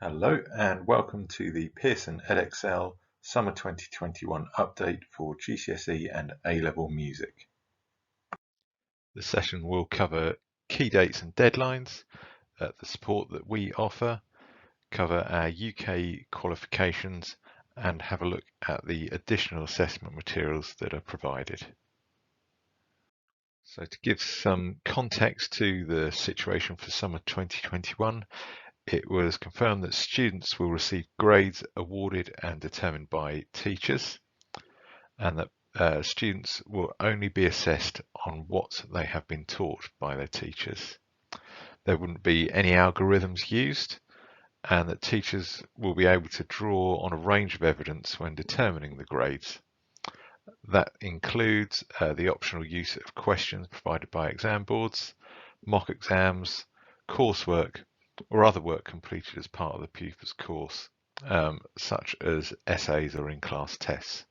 Hello and welcome to the Pearson Edexcel Summer 2021 update for GCSE and A-level music. The session will cover key dates and deadlines, the support that we offer, cover our UK qualifications and have a look at the additional assessment materials that are provided. So to give some context to the situation for summer 2021, it was confirmed that students will receive grades awarded and determined by teachers, and that students will only be assessed on what they have been taught by their teachers. There wouldn't be any algorithms used, and that teachers will be able to draw on a range of evidence when determining the grades. That includes the optional use of questions provided by exam boards, mock exams, coursework, or other work completed as part of the pupil's course, such as essays or in-class tests.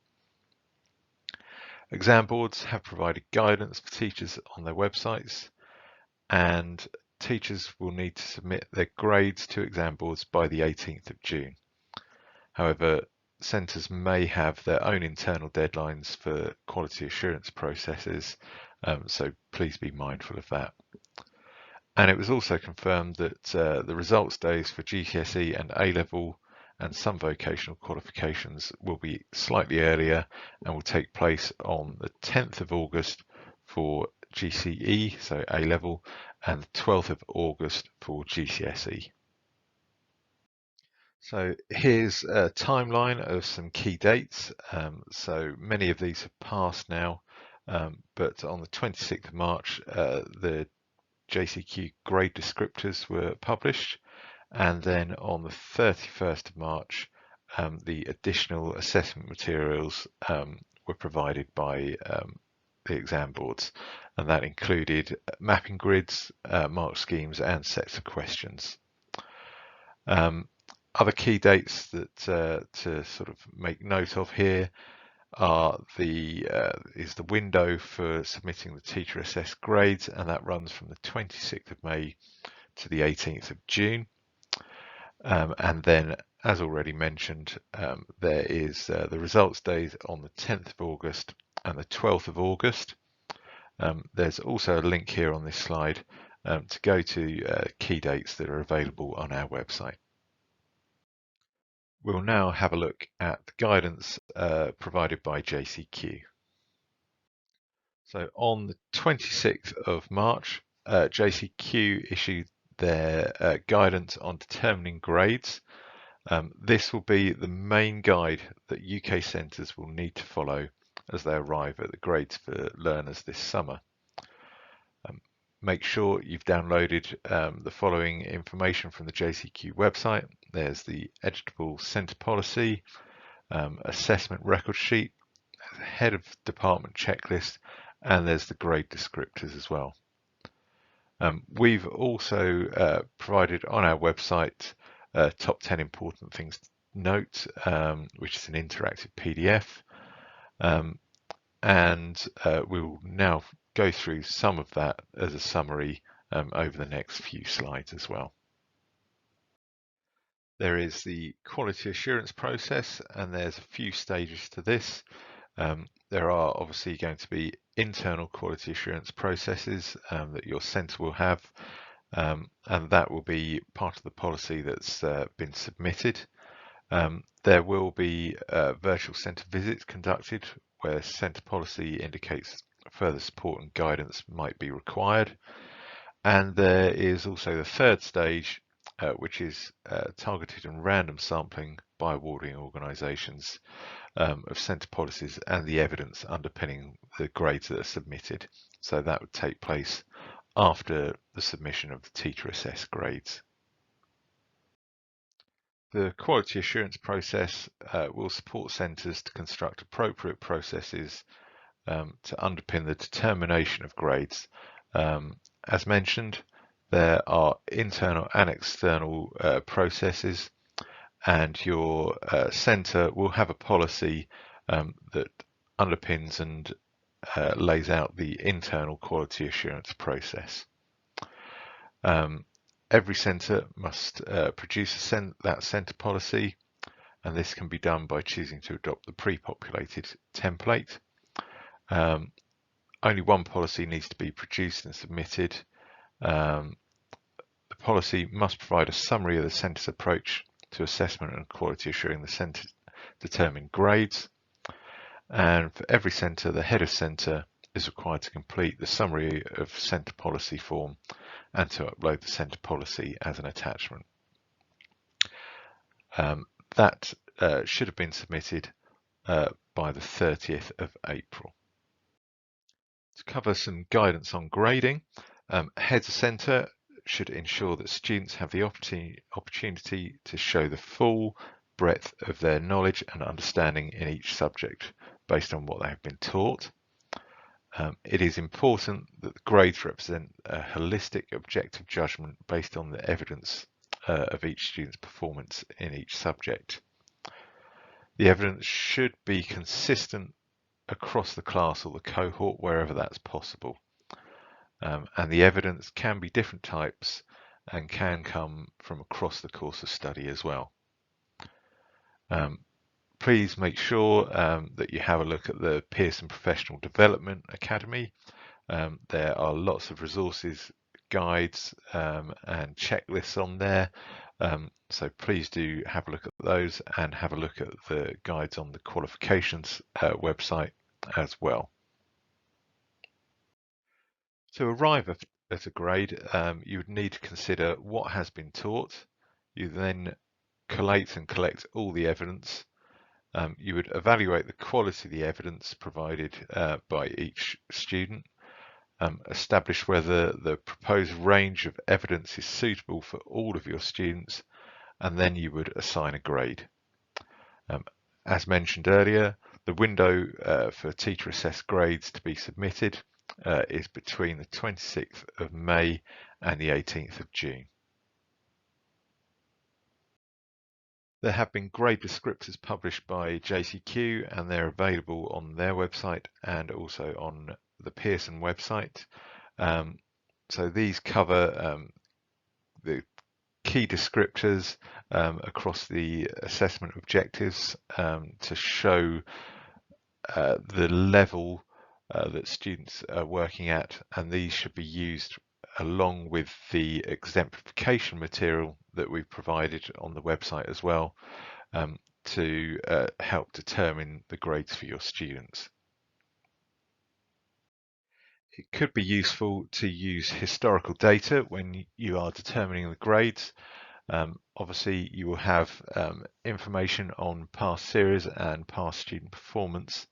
Exam boards have provided guidance for teachers on their websites, and teachers will need to submit their grades to exam boards by the 18th of June. However, centres may have their own internal deadlines for quality assurance processes, so please be mindful of that. And it was also confirmed that the results days for GCSE and A-level and some vocational qualifications will be slightly earlier and will take place on the 10th of August for GCE, so A-level, and the 12th of August for GCSE. So here's a timeline of some key dates. So many of these have passed now, but on the 26th of March, the JCQ grade descriptors were published, and then on the 31st of March, the additional assessment materials were provided by the exam boards, and that included mapping grids, mark schemes, and sets of questions. Other key dates that to sort of make note of here are is the window for submitting the teacher assessed grades, and that runs from the 26th of May to the 18th of June. And then, as already mentioned, there is the results days on the 10th of August and the 12th of August. There's also a link here on this slide to go to key dates that are available on our website. We'll now have a look at the guidance provided by JCQ. So on the 26th of March, JCQ issued their guidance on determining grades. This will be the main guide that UK centres will need to follow as they arrive at the grades for learners this summer. Make sure you've downloaded the following information from the JCQ website. There's the editable centre policy, assessment record sheet, head of department checklist, and there's the grade descriptors as well. We've also provided on our website top 10 important things to note, which is an interactive PDF. And we will now go through some of that as a summary over the next few slides as well. There is the quality assurance process, and there's a few stages to this. There are obviously going to be internal quality assurance processes that your centre will have, and that will be part of the policy that's been submitted. There will be virtual centre visits conducted where centre policy indicates further support and guidance might be required. And there is also the third stage, which is targeted and random sampling by awarding organisations of centre policies and the evidence underpinning the grades that are submitted. So that would take place after the submission of the teacher assessed grades. The quality assurance process will support centres to construct appropriate processes to underpin the determination of grades. As mentioned, there are internal and external processes, and your centre will have a policy that underpins and lays out the internal quality assurance process. Every centre must produce that centre policy, and this can be done by choosing to adopt the pre-populated template. Only one policy needs to be produced and submitted. The policy must provide a summary of the centre's approach to assessment and quality assuring the centre determined grades. And for every centre, the head of centre is required to complete the summary of centre policy form and to upload the centre policy as an attachment. That should have been submitted by the 30th of April. To cover some guidance on grading, heads of centre should ensure that students have the opportunity to show the full breadth of their knowledge and understanding in each subject based on what they have been taught. It is important that the grades represent a holistic, objective judgment based on the evidence of each student's performance in each subject. The evidence should be consistent across the class or the cohort wherever that's possible. And the evidence can be different types and can come from across the course of study as well. Please make sure that you have a look at the Pearson Professional Development Academy. There are lots of resources, guides and checklists on there. So please do have a look at those and have a look at the guides on the qualifications website as well. To arrive at a grade, you would need to consider what has been taught. You then collate and collect all the evidence. You would evaluate the quality of the evidence provided by each student, establish whether the proposed range of evidence is suitable for all of your students, and then you would assign a grade. As mentioned earlier, the window for teacher assessed grades to be submitted is between the 26th of May and the 18th of June. There have been grade descriptors published by JCQ, and they're available on their website and also on the Pearson website. So these cover the key descriptors across the assessment objectives to show the level that students are working at, and these should be used along with the exemplification material that we've provided on the website as well to help determine the grades for your students. It could be useful to use historical data when you are determining the grades. Obviously, you will have information on past series and past student performance,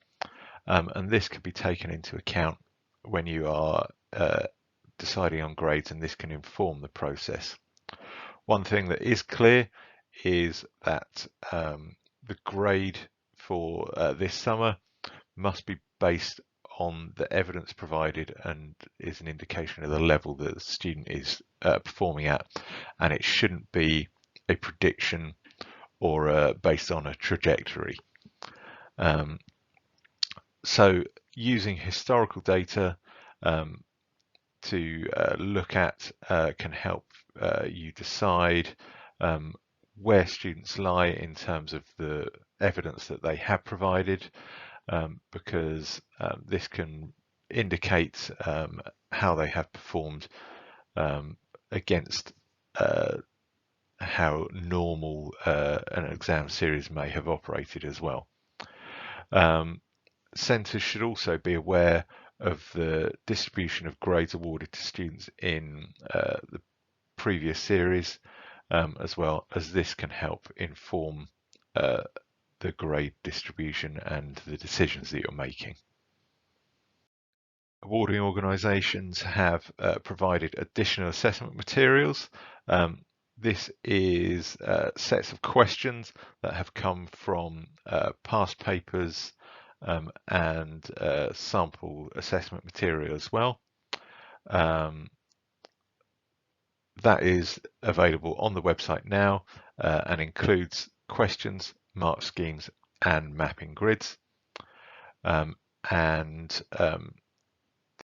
and this could be taken into account when you are deciding on grades, and this can inform the process. One thing that is clear is that the grade for this summer must be based on the evidence provided and is an indication of the level that the student is performing at, and it shouldn't be a prediction or based on a trajectory. So using historical data to look at can help you decide where students lie in terms of the evidence that they have provided, because this can indicate how they have performed against how normal an exam series may have operated as well. Centres should also be aware of the distribution of grades awarded to students in the previous series, as well as this can help inform the grade distribution and the decisions that you're making. Awarding organisations have provided additional assessment materials. This is sets of questions that have come from past papers and sample assessment material as well. That is available on the website now and includes questions, mark schemes and mapping grids.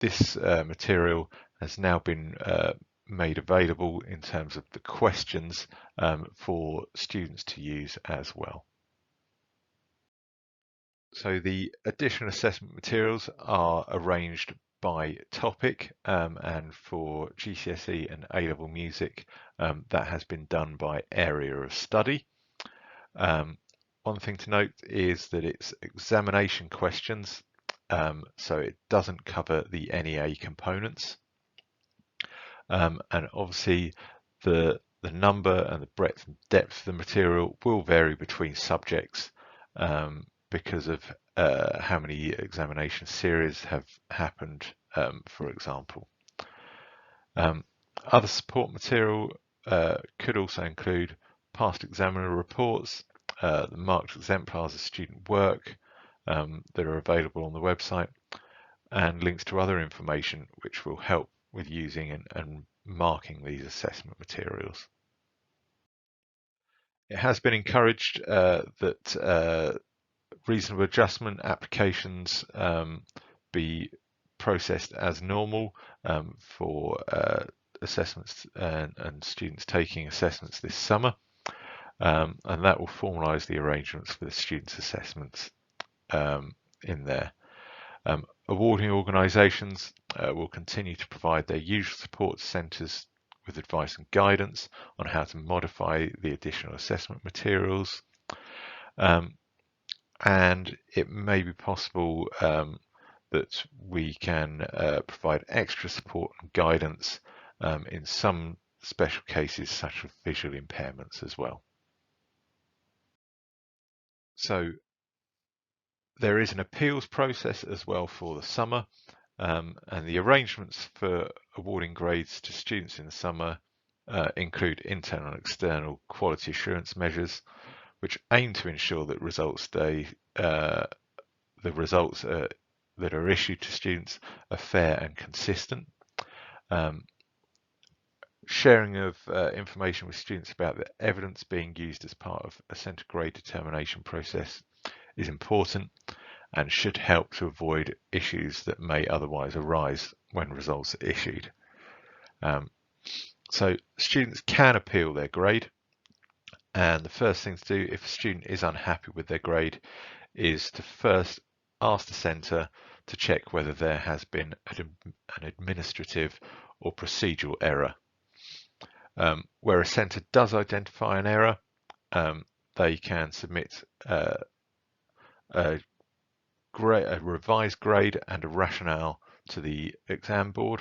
This material has now been made available in terms of the questions for students to use as well. So the additional assessment materials are arranged by topic, and for GCSE and A-level music that has been done by area of study. One thing to note is that it's examination questions, so it doesn't cover the NEA components. And obviously the number and the breadth and depth of the material will vary between subjects because of how many examination series have happened, for example. Other support material could also include past examiner reports, the marked exemplars of student work that are available on the website, and links to other information which will help with using and marking these assessment materials. It has been encouraged that reasonable adjustment applications be processed as normal for assessments and students taking assessments this summer, and that will formalise the arrangements for the students' assessments in there. Awarding organisations will continue to provide their usual support to centres with advice and guidance on how to modify the additional assessment materials. And it may be possible that we can provide extra support and guidance in some special cases such as visual impairments as well. So there is an appeals process as well for the summer, and the arrangements for awarding grades to students in the summer include internal and external quality assurance measures, which aim to ensure that the results that are issued to students are fair and consistent. Sharing of information with students about the evidence being used as part of a centre grade determination process is important and should help to avoid issues that may otherwise arise when results are issued. So students can appeal their grade, and the first thing to do if a student is unhappy with their grade is to first ask the centre to check whether there has been an administrative or procedural error. Where a centre does identify an error, they can submit a revised grade and a rationale to the exam board,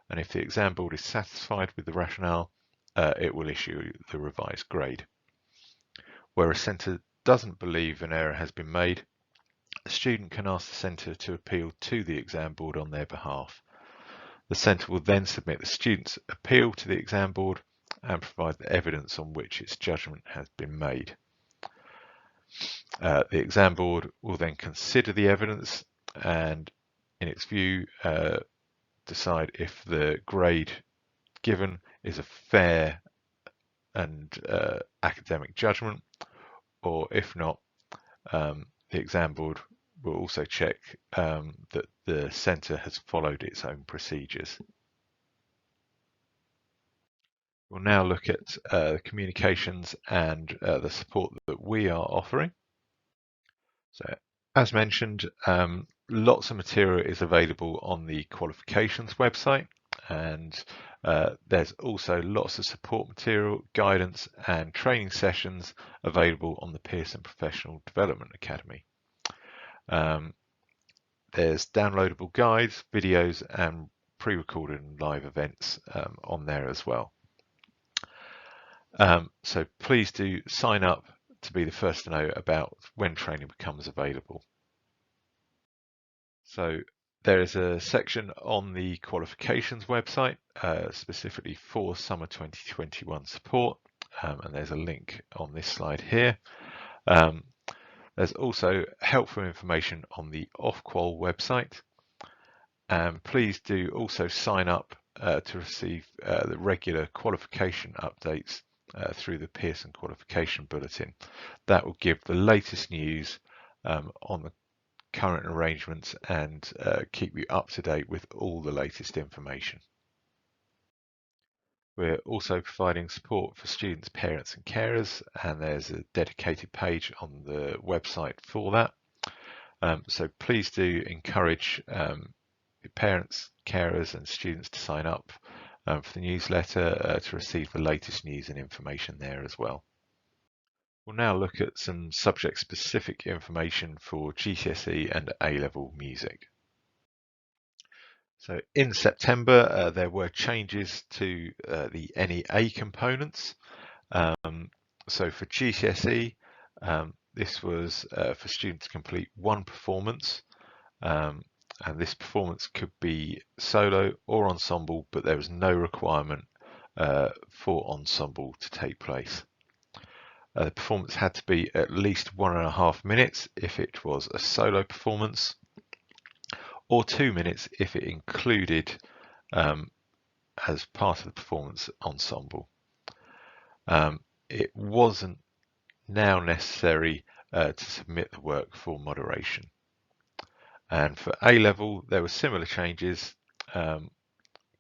and if the exam board is satisfied with the rationale, it will issue the revised grade. Where a centre doesn't believe an error has been made, a student can ask the centre to appeal to the exam board on their behalf. The centre will then submit the student's appeal to the exam board and provide the evidence on which its judgment has been made. The exam board will then consider the evidence and, in its view, decide if the grade given is a fair and academic judgment, or if not, the exam board will also check that the centre has followed its own procedures. We'll now look at the communications and the support that we are offering. So, as mentioned, lots of material is available on the qualifications website, and there's also lots of support material, guidance and training sessions available on the Pearson Professional Development Academy. There's downloadable guides, videos and pre-recorded and live events on there as well. So please do sign up to be the first to know about when training becomes available. So there is a section on the qualifications website specifically for summer 2021 support, and there's a link on this slide here. There's also helpful information on the Ofqual website, and please do also sign up to receive the regular qualification updates through the Pearson Qualification Bulletin. That will give the latest news on the current arrangements and keep you up to date with all the latest information. We're also providing support for students, parents and carers, and there's a dedicated page on the website for that. So please do encourage your parents, carers and students to sign up for the newsletter to receive the latest news and information there as well. We'll now look at some subject-specific information for GCSE and A-level music. So in September, there were changes to the NEA components. So for GCSE, this was for students to complete one performance, and this performance could be solo or ensemble, but there was no requirement for ensemble to take place. The performance had to be at least 1.5 minutes if it was a solo performance, or 2 minutes if it included as part of the performance ensemble. It wasn't now necessary to submit the work for moderation. And for A-level, there were similar changes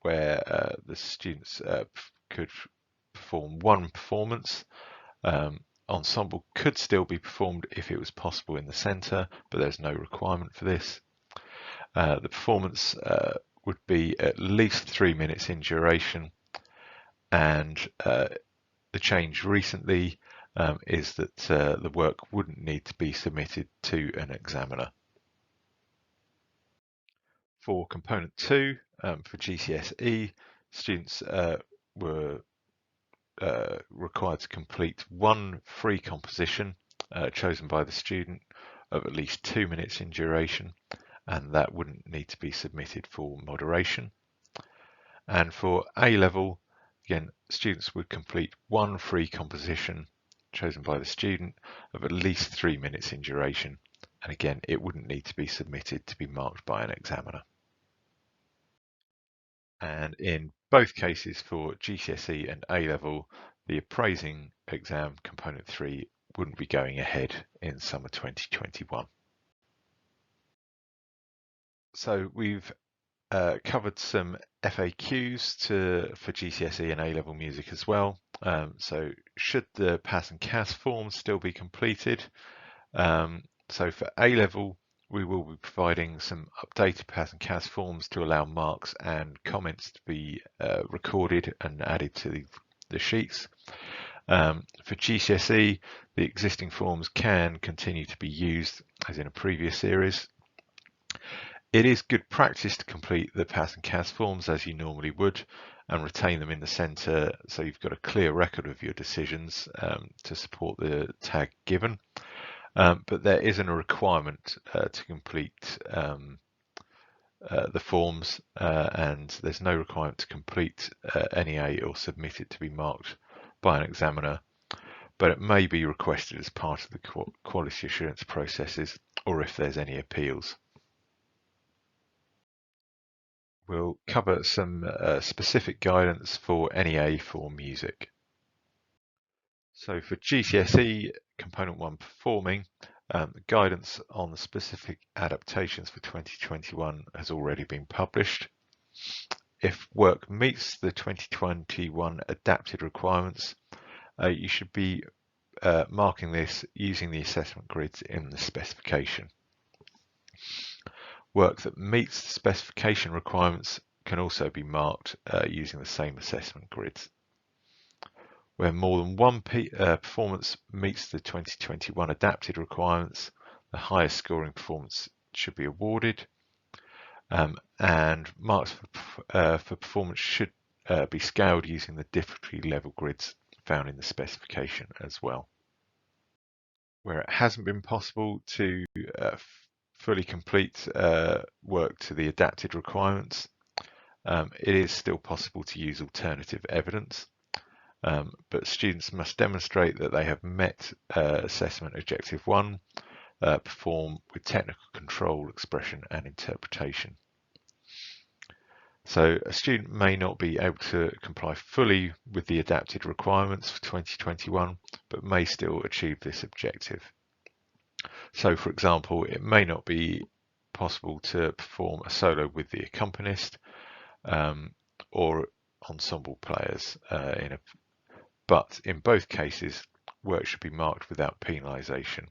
where the students could perform one performance. Ensemble could still be performed if it was possible in the centre, but there's no requirement for this. The performance would be at least 3 minutes in duration, and the change recently is that the work wouldn't need to be submitted to an examiner. For component 2, for GCSE, students were required to complete one free composition chosen by the student of at least 2 minutes in duration, and that wouldn't need to be submitted for moderation. And for A-level, again, students would complete one free composition chosen by the student of at least 3 minutes in duration, and again, it wouldn't need to be submitted to be marked by an examiner. And in both cases for GCSE and A-level, the appraising exam component 3 wouldn't be going ahead in summer 2021. So we've covered some FAQs for GCSE and A-level music as well. So should the PAS and CAS forms still be completed? So for A-level, we will be providing some updated PAS and CAS forms to allow marks and comments to be recorded and added to the sheets. For GCSE, the existing forms can continue to be used as in a previous series. It is good practice to complete the PAS and CAS forms as you normally would and retain them in the centre so you've got a clear record of your decisions to support the tag given. But there isn't a requirement to complete the forms and there's no requirement to complete NEA or submit it to be marked by an examiner, but it may be requested as part of the quality assurance processes or if there's any appeals. We'll cover some specific guidance for NEA for music. So for GCSE Component 1 performing, guidance on the specific adaptations for 2021 has already been published. If work meets the 2021 adapted requirements, you should be marking this using the assessment grids in the specification. Work that meets the specification requirements can also be marked using the same assessment grids. Where more than one performance meets the 2021 adapted requirements, the highest scoring performance should be awarded, and marks for performance should be scaled using the difficulty level grids found in the specification as well. Where it hasn't been possible to fully complete work to the adapted requirements, it is still possible to use alternative evidence. But students must demonstrate that they have met assessment objective 1, perform with technical control, expression and interpretation. So a student may not be able to comply fully with the adapted requirements for 2021, but may still achieve this objective. So for example, it may not be possible to perform a solo with the accompanist or ensemble players but in both cases, work should be marked without penalisation.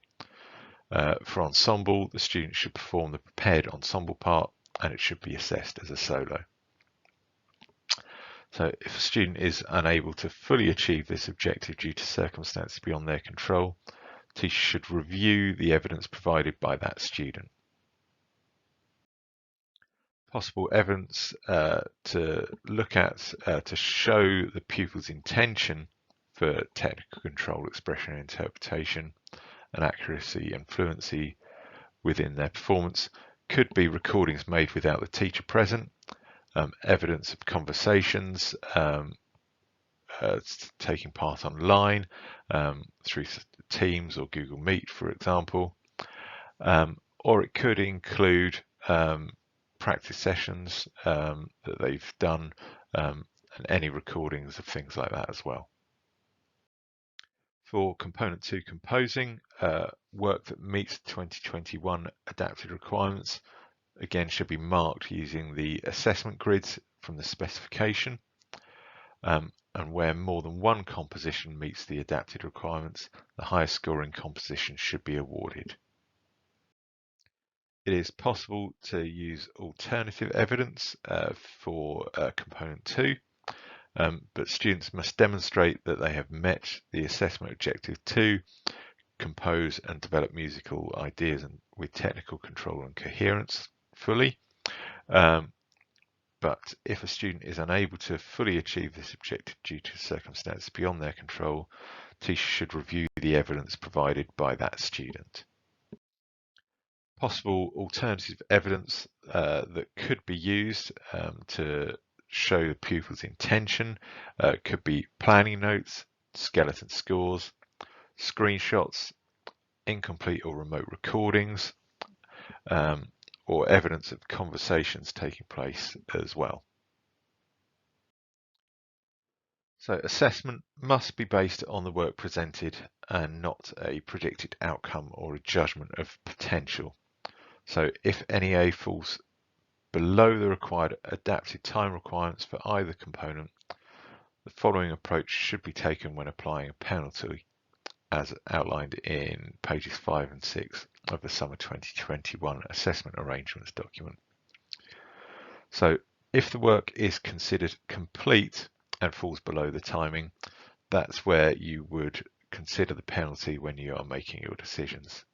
For ensemble, the student should perform the prepared ensemble part and it should be assessed as a solo. So if a student is unable to fully achieve this objective due to circumstances beyond their control, teachers should review the evidence provided by that student. Possible evidence to look at to show the pupil's intention for technical control, expression and interpretation, and accuracy and fluency within their performance could be recordings made without the teacher present, evidence of conversations taking part online through Teams or Google Meet, for example, or it could include practice sessions that they've done and any recordings of things like that as well. For Component 2 composing, work that meets 2021 adapted requirements again should be marked using the assessment grids from the specification, and where more than one composition meets the adapted requirements, the highest scoring composition should be awarded. It is possible to use alternative evidence for Component 2, but students must demonstrate that they have met the assessment objective 2, compose and develop musical ideas and with technical control and coherence fully. But if a student is unable to fully achieve this objective due to circumstances beyond their control, teachers should review the evidence provided by that student. Possible alternative evidence that could be used to show the pupil's intention could be planning notes, skeleton scores, screenshots, incomplete or remote recordings, or evidence of conversations taking place as well. So assessment must be based on the work presented and not a predicted outcome or a judgment of potential. So if NEA falls below the required adapted time requirements for either component, the following approach should be taken when applying a penalty, as outlined in pages 5 and 6 of the Summer 2021 Assessment Arrangements document. So if the work is considered complete and falls below the timing, that's where you would consider the penalty when you are making your decisions.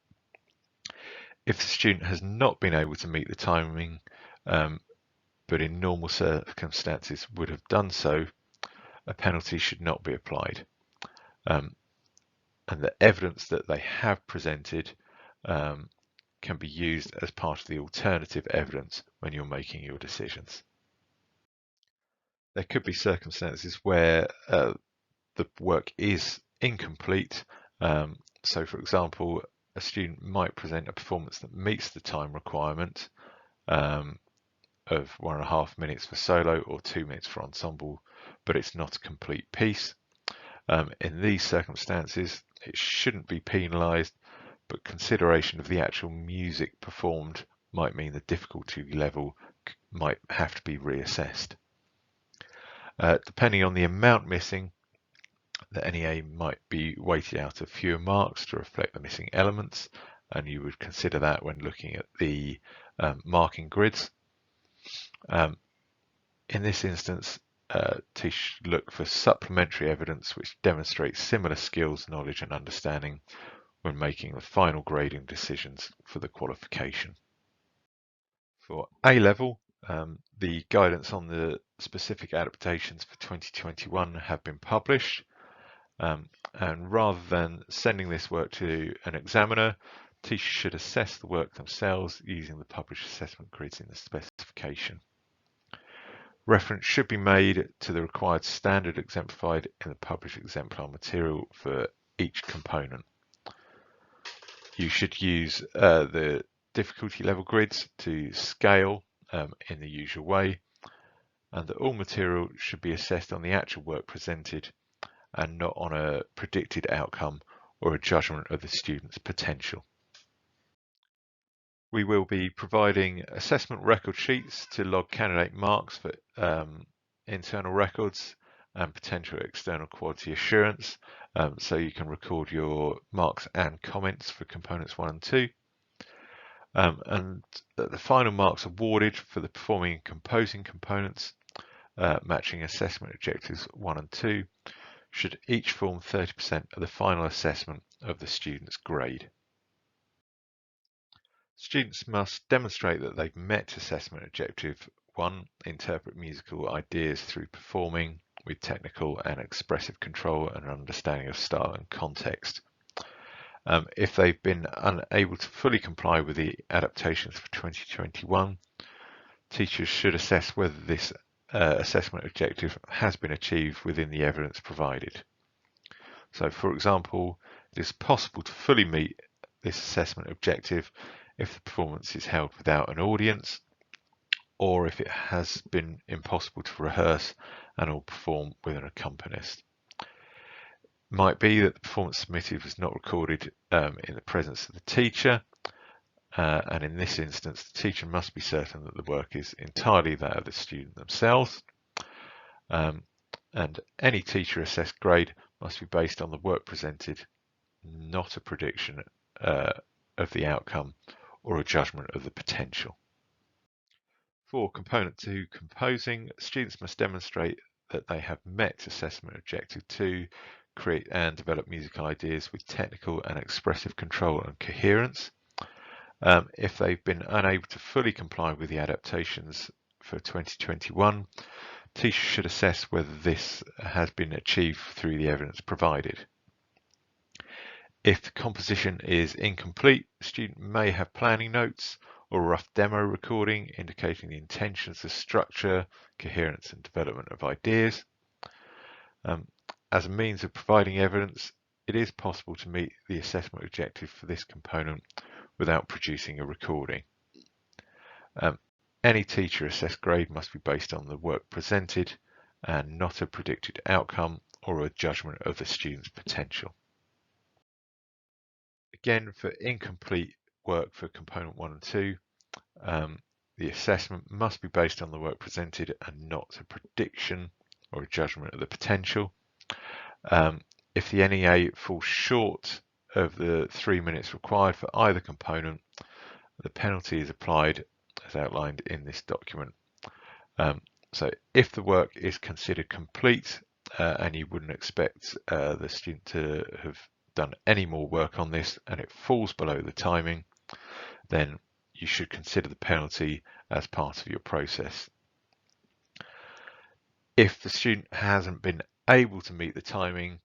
If the student has not been able to meet the timing, but in normal circumstances would have done so, a penalty should not be applied. And the evidence that they have presented can be used as part of the alternative evidence when you're making your decisions. There could be circumstances where the work is incomplete. So for example, a student might present a performance that meets the time requirement of 1.5 minutes for solo or 2 minutes for ensemble, but it's not a complete piece. In these circumstances, it shouldn't be penalised, but consideration of the actual music performed might mean the difficulty level might have to be reassessed. Depending on the amount missing, the NEA might be weighted out of fewer marks to reflect the missing elements, and you would consider that when looking at the marking grids. In this instance, teachers should look for supplementary evidence which demonstrates similar skills, knowledge and understanding when making the final grading decisions for the qualification. For A-level, the guidance on the specific adaptations for 2021 have been published. And rather than sending this work to an examiner, teachers should assess the work themselves using the published assessment grids in the specification. Reference should be made to the required standard exemplified in the published exemplar material for each component. You should use the difficulty level grids to scale in the usual way, and that all material should be assessed on the actual work presented and not on a predicted outcome or a judgment of the student's potential. We will be providing assessment record sheets to log candidate marks for internal records and potential external quality assurance. So you can record your marks and comments for components 1 and 2. And the final marks awarded for the performing and composing components matching assessment objectives 1 and 2 should each form 30% of the final assessment of the student's grade. Students must demonstrate that they've met assessment objective 1, interpret musical ideas through performing with technical and expressive control and understanding of style and context. If they've been unable to fully comply with the adaptations for 2021, teachers should assess whether this assessment objective has been achieved within the evidence provided. So, for example, it is possible to fully meet this assessment objective if the performance is held without an audience, or if it has been impossible to rehearse and or perform with an accompanist. It might be that the performance submitted was not recorded in the presence of the teacher, and in this instance the teacher must be certain that the work is entirely that of the student themselves, and any teacher assessed grade must be based on the work presented, not a prediction of the outcome or a judgment of the potential. For component 2 composing, students must demonstrate that they have met assessment objective 2, create and develop musical ideas with technical and expressive control and coherence. If they've been unable to fully comply with the adaptations for 2021, teachers should assess whether this has been achieved through the evidence provided. If the composition is incomplete, the student may have planning notes or a rough demo recording indicating the intentions, the structure, coherence and development of ideas. As a means of providing evidence, it is possible to meet the assessment objective for this component without producing a recording. Any teacher assessed grade must be based on the work presented and not a predicted outcome or a judgment of the student's potential. Again, for incomplete work for component 1 and 2, the assessment must be based on the work presented and not a prediction or a judgment of the potential. If the NEA falls short of the 3 minutes required for either component, the penalty is applied as outlined in this document. So if the work is considered complete and you wouldn't expect the student to have done any more work on this and it falls below the timing, then you should consider the penalty as part of your process. If the student hasn't been able to meet the timing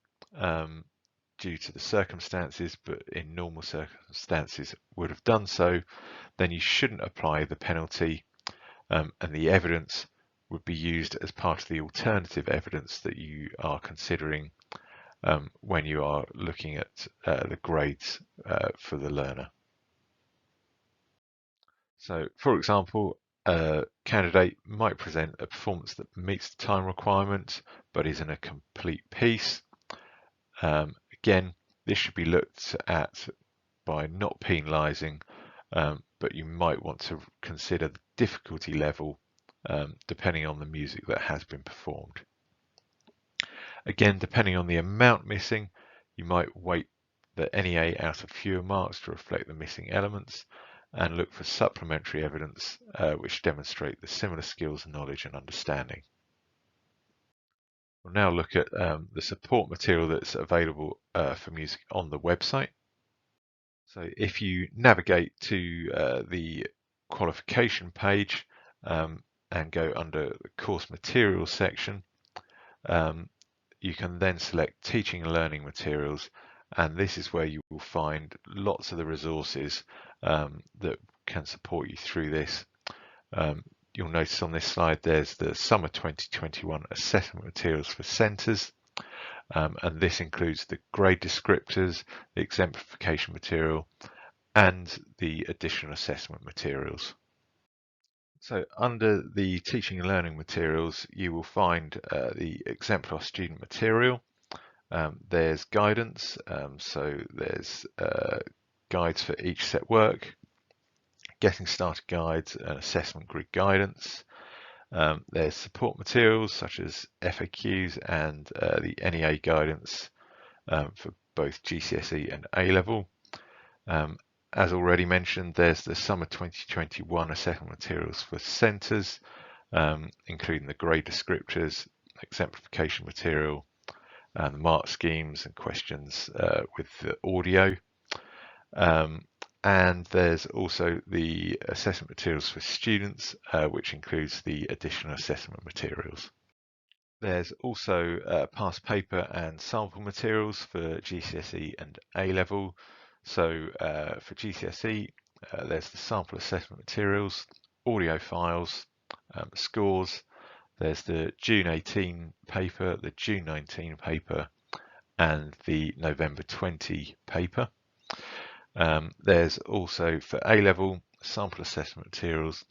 due to the circumstances, but in normal circumstances would have done so, then you shouldn't apply the penalty, and the evidence would be used as part of the alternative evidence that you are considering when you are looking at the grades for the learner. So, for example, a candidate might present a performance that meets the time requirement but isn't a complete piece. Again, this should be looked at by not penalising, but you might want to consider the difficulty level depending on the music that has been performed. Again, depending on the amount missing, you might weight the NEA out of fewer marks to reflect the missing elements and look for supplementary evidence which demonstrate the similar skills, knowledge and understanding. We'll now look at the support material that's available for music on the website. So if you navigate to the qualification page and go under the course materials section, you can then select teaching and learning materials, and this is where you will find lots of the resources that can support you through this. You'll notice on this slide there's the Summer 2021 assessment materials for centres, and this includes the grade descriptors, the exemplification material and the additional assessment materials. So under the teaching and learning materials you will find the exemplar student material. There's guidance, so there's guides for each set work, getting started guides and assessment grid guidance. There's support materials such as FAQs and the NEA guidance for both GCSE and A-level. As already mentioned, there's the Summer 2021 assessment materials for centres, including the grade descriptors, exemplification material, and the mark schemes and questions with the audio. And there's also the assessment materials for students, which includes the additional assessment materials. There's also past paper and sample materials for GCSE and A-level. So for GCSE, there's the sample assessment materials, audio files, scores. There's the June 18 paper, the June 19 paper, and the November 20 paper. There's also for A-level sample assessment materials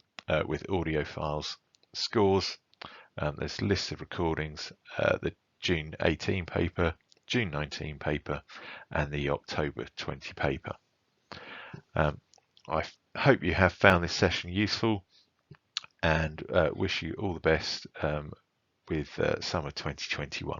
with audio files, scores. There's lists of recordings, the June 18 paper, June 19 paper, and the October 20 paper. I hope you have found this session useful and wish you all the best with summer 2021.